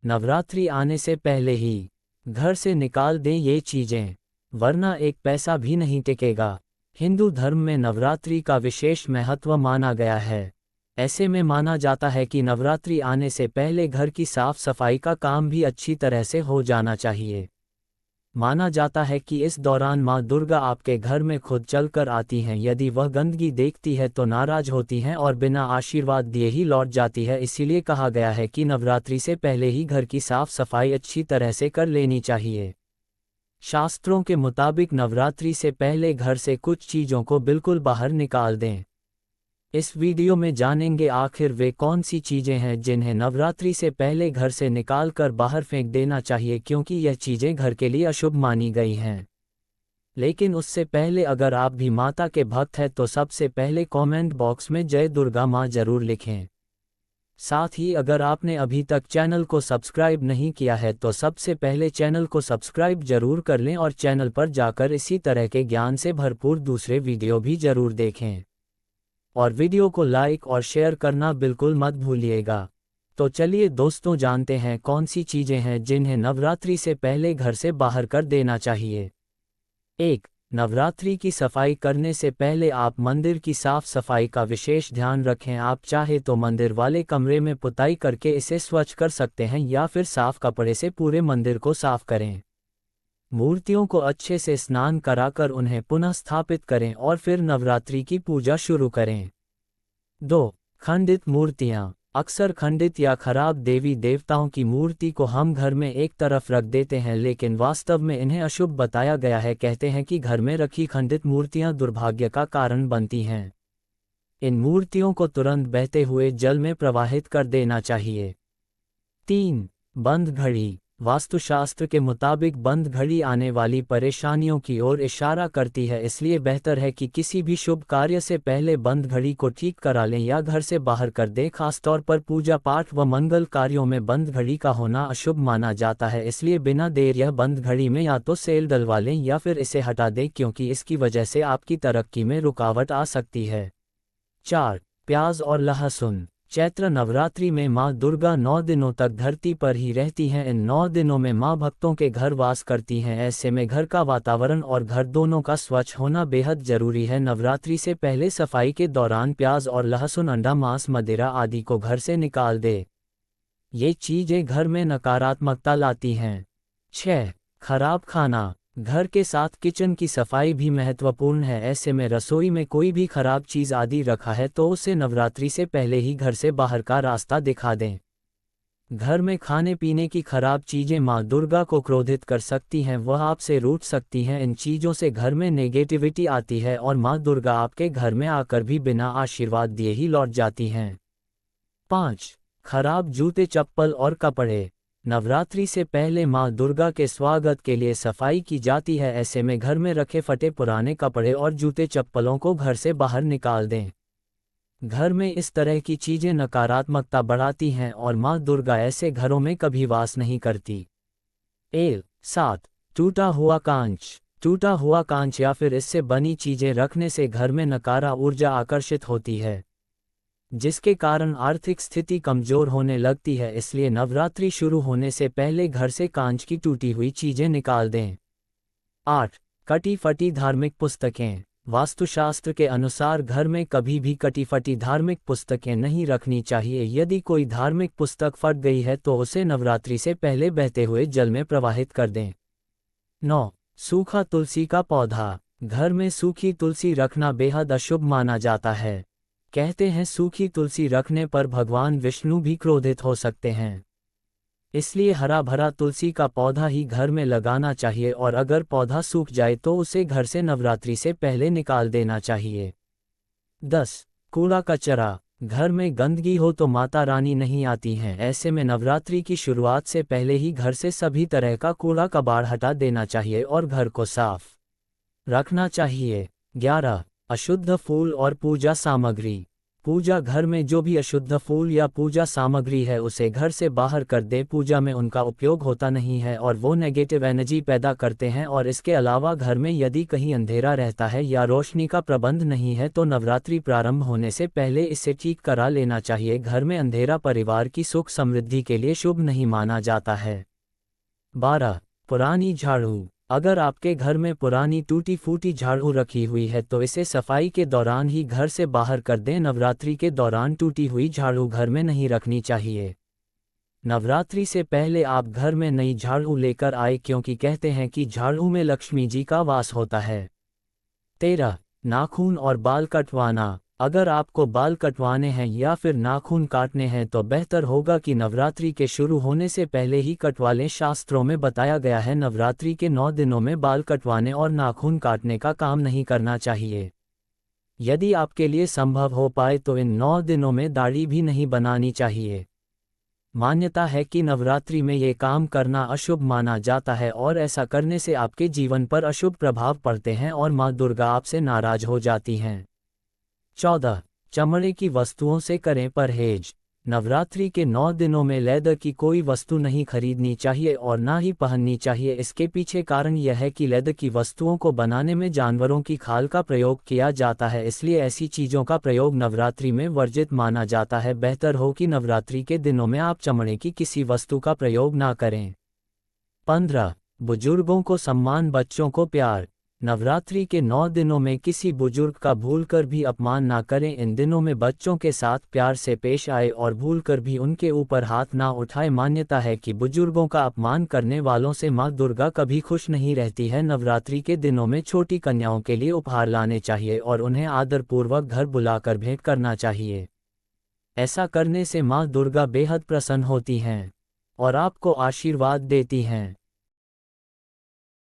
नवरात्रि आने से पहले ही घर से निकाल दें ये चीजें, वरना एक पैसा भी नहीं टिकेगा। हिंदू धर्म में नवरात्रि का विशेष महत्व माना गया है। ऐसे में माना जाता है कि नवरात्रि आने से पहले घर की साफ सफाई का काम भी अच्छी तरह से हो जाना चाहिए। माना जाता है कि इस दौरान माँ दुर्गा आपके घर में खुद चलकर आती हैं। यदि वह गंदगी देखती है तो नाराज होती हैं और बिना आशीर्वाद दिए ही लौट जाती है। इसीलिए कहा गया है कि नवरात्रि से पहले ही घर की साफ सफाई अच्छी तरह से कर लेनी चाहिए। शास्त्रों के मुताबिक नवरात्रि से पहले घर से कुछ चीज़ों को बिल्कुल बाहर निकाल दें। इस वीडियो में जानेंगे आखिर वे कौन सी चीज़ें हैं जिन्हें नवरात्रि से पहले घर से निकाल कर बाहर फेंक देना चाहिए, क्योंकि यह चीज़ें घर के लिए अशुभ मानी गई हैं। लेकिन उससे पहले अगर आप भी माता के भक्त हैं तो सबसे पहले कमेंट बॉक्स में जय दुर्गा माँ जरूर लिखें। साथ ही अगर आपने अभी तक चैनल को सब्सक्राइब नहीं किया है तो सबसे पहले चैनल को सब्सक्राइब जरूर कर लें और चैनल पर जाकर इसी तरह के ज्ञान से भरपूर दूसरे वीडियो भी जरूर देखें। और वीडियो को लाइक और शेयर करना बिल्कुल मत भूलिएगा। तो चलिए दोस्तों, जानते हैं कौन सी चीज़ें हैं जिन्हें नवरात्रि से पहले घर से बाहर कर देना चाहिए। 1. नवरात्रि की सफाई करने से पहले आप मंदिर की साफ सफाई का विशेष ध्यान रखें। आप चाहे तो मंदिर वाले कमरे में पुताई करके इसे स्वच्छ कर सकते हैं या फिर साफ कपड़े से पूरे मंदिर को साफ करें। मूर्तियों को अच्छे से स्नान कराकर उन्हें पुनः स्थापित करें और फिर नवरात्रि की पूजा शुरू करें। 2. खंडित मूर्तियां। अक्सर खंडित या खराब देवी देवताओं की मूर्ति को हम घर में एक तरफ रख देते हैं, लेकिन वास्तव में इन्हें अशुभ बताया गया है। कहते हैं कि घर में रखी खंडित मूर्तियां दुर्भाग्य का कारण बनती हैं। इन मूर्तियों को तुरंत बहते हुए जल में प्रवाहित कर देना चाहिए। 3. बंद घड़ी। वास्तुशास्त्र के मुताबिक बंद घड़ी आने वाली परेशानियों की ओर इशारा करती है, इसलिए बेहतर है कि किसी भी शुभ कार्य से पहले बंद घड़ी को ठीक करा लें या घर से बाहर कर दें। खासतौर पर पूजा पाठ व मंगल कार्यों में बंद घड़ी का होना अशुभ माना जाता है, इसलिए बिना देर यह बंद घड़ी में या तो सेल डलवा लें या फिर इसे हटा दें, क्योंकि इसकी वजह से आपकी तरक्की में रुकावट आ सकती है। 4. प्याज और लहसुन। चैत्र नवरात्रि में माँ दुर्गा 9 दिनों तक धरती पर ही रहती हैं। इन 9 दिनों में माँ भक्तों के घर वास करती हैं। ऐसे में घर का वातावरण और घर दोनों का स्वच्छ होना बेहद जरूरी है। नवरात्रि से पहले सफाई के दौरान प्याज और लहसुन, अंडा, मांस, मदिरा आदि को घर से निकाल दे। ये चीजें घर में नकारात्मकता लाती हैं। 6. खराब खाना। घर के साथ किचन की सफाई भी महत्वपूर्ण है। ऐसे में रसोई में कोई भी खराब चीज़ आदि रखा है तो उसे नवरात्रि से पहले ही घर से बाहर का रास्ता दिखा दें। घर में खाने पीने की खराब चीज़ें माँ दुर्गा को क्रोधित कर सकती हैं, वह आपसे रूठ सकती हैं। इन चीज़ों से घर में नेगेटिविटी आती है और माँ दुर्गा आपके घर में आकर भी बिना आशीर्वाद दिए ही लौट जाती हैं। 5. खराब जूते, चप्पल और कपड़े। नवरात्रि से पहले माँ दुर्गा के स्वागत के लिए सफाई की जाती है। ऐसे में घर में रखे फटे पुराने कपड़े और जूते चप्पलों को घर से बाहर निकाल दें। घर में इस तरह की चीजें नकारात्मकता बढ़ाती हैं और माँ दुर्गा ऐसे घरों में कभी वास नहीं करती। 7. टूटा हुआ कांच। टूटा हुआ कांच या फिर इससे बनी चीजें रखने से घर में नकारात्मक ऊर्जा आकर्षित होती है, जिसके कारण आर्थिक स्थिति कमजोर होने लगती है। इसलिए नवरात्रि शुरू होने से पहले घर से कांच की टूटी हुई चीजें निकाल दें। 8. कटी फटी धार्मिक पुस्तकें। वास्तुशास्त्र के अनुसार घर में कभी भी कटी फटी धार्मिक पुस्तकें नहीं रखनी चाहिए। यदि कोई धार्मिक पुस्तक फट गई है तो उसे नवरात्रि से पहले बहते हुए जल में प्रवाहित कर दें। 9. सूखा तुलसी का पौधा। घर में सूखी तुलसी रखना बेहद अशुभ माना जाता है। कहते हैं सूखी तुलसी रखने पर भगवान विष्णु भी क्रोधित हो सकते हैं, इसलिए हरा भरा तुलसी का पौधा ही घर में लगाना चाहिए और अगर पौधा सूख जाए तो उसे घर से नवरात्रि से पहले निकाल देना चाहिए। 10. कूड़ा कचरा। घर में गंदगी हो तो माता रानी नहीं आती हैं। ऐसे में नवरात्रि की शुरुआत से पहले ही घर से सभी तरह का कूड़ा कबाड़ हटा देना चाहिए और घर को साफ रखना चाहिए। 11. अशुद्ध फूल और पूजा सामग्री। पूजा घर में जो भी अशुद्ध फूल या पूजा सामग्री है उसे घर से बाहर कर दे। पूजा में उनका उपयोग होता नहीं है और वो नेगेटिव एनर्जी पैदा करते हैं। और इसके अलावा घर में यदि कहीं अंधेरा रहता है या रोशनी का प्रबंध नहीं है तो नवरात्रि प्रारंभ होने से पहले इसे ठीक करा लेना चाहिए। घर में अंधेरा परिवार की सुख समृद्धि के लिए शुभ नहीं माना जाता है। 12. पुरानी झाड़ू। अगर आपके घर में पुरानी टूटी फूटी झाड़ू रखी हुई है तो इसे सफाई के दौरान ही घर से बाहर कर दें। नवरात्रि के दौरान टूटी हुई झाड़ू घर में नहीं रखनी चाहिए। नवरात्रि से पहले आप घर में नई झाड़ू लेकर आए क्योंकि कहते हैं कि झाड़ू में लक्ष्मी जी का वास होता है। 13. नाखून और बाल कटवाना। अगर आपको बाल कटवाने हैं या फिर नाखून काटने हैं तो बेहतर होगा कि नवरात्रि के शुरू होने से पहले ही कटवा लें। शास्त्रों में बताया गया है नवरात्रि के 9 दिनों में बाल कटवाने और नाखून काटने का काम नहीं करना चाहिए। यदि आपके लिए संभव हो पाए तो इन 9 दिनों में दाढ़ी भी नहीं बनानी चाहिए। मान्यता है कि नवरात्रि में ये काम करना अशुभ माना जाता है और ऐसा करने से आपके जीवन पर अशुभ प्रभाव पड़ते हैं और माँ दुर्गा आपसे नाराज हो जाती हैं। 14. चमड़े की वस्तुओं से करें परहेज। नवरात्रि के 9 दिनों में लेदर की कोई वस्तु नहीं खरीदनी चाहिए और ना ही पहननी चाहिए। इसके पीछे कारण यह है कि लेदर की वस्तुओं को बनाने में जानवरों की खाल का प्रयोग किया जाता है, इसलिए ऐसी चीज़ों का प्रयोग नवरात्रि में वर्जित माना जाता है। बेहतर हो कि नवरात्रि के दिनों में आप चमड़े की किसी वस्तु का प्रयोग ना करें। 15. बुजुर्गों को सम्मान, बच्चों को प्यार। नवरात्रि के 9 दिनों में किसी बुजुर्ग का भूलकर भी अपमान ना करें। इन दिनों में बच्चों के साथ प्यार से पेश आए और भूलकर भी उनके ऊपर हाथ ना उठाए। मान्यता है कि बुजुर्गों का अपमान करने वालों से माँ दुर्गा कभी खुश नहीं रहती है। नवरात्रि के दिनों में छोटी कन्याओं के लिए उपहार लाने चाहिए और उन्हें आदरपूर्वक घर बुलाकर भेंट करना चाहिए। ऐसा करने से माँ दुर्गा बेहद प्रसन्न होती हैं और आपको आशीर्वाद देती हैं।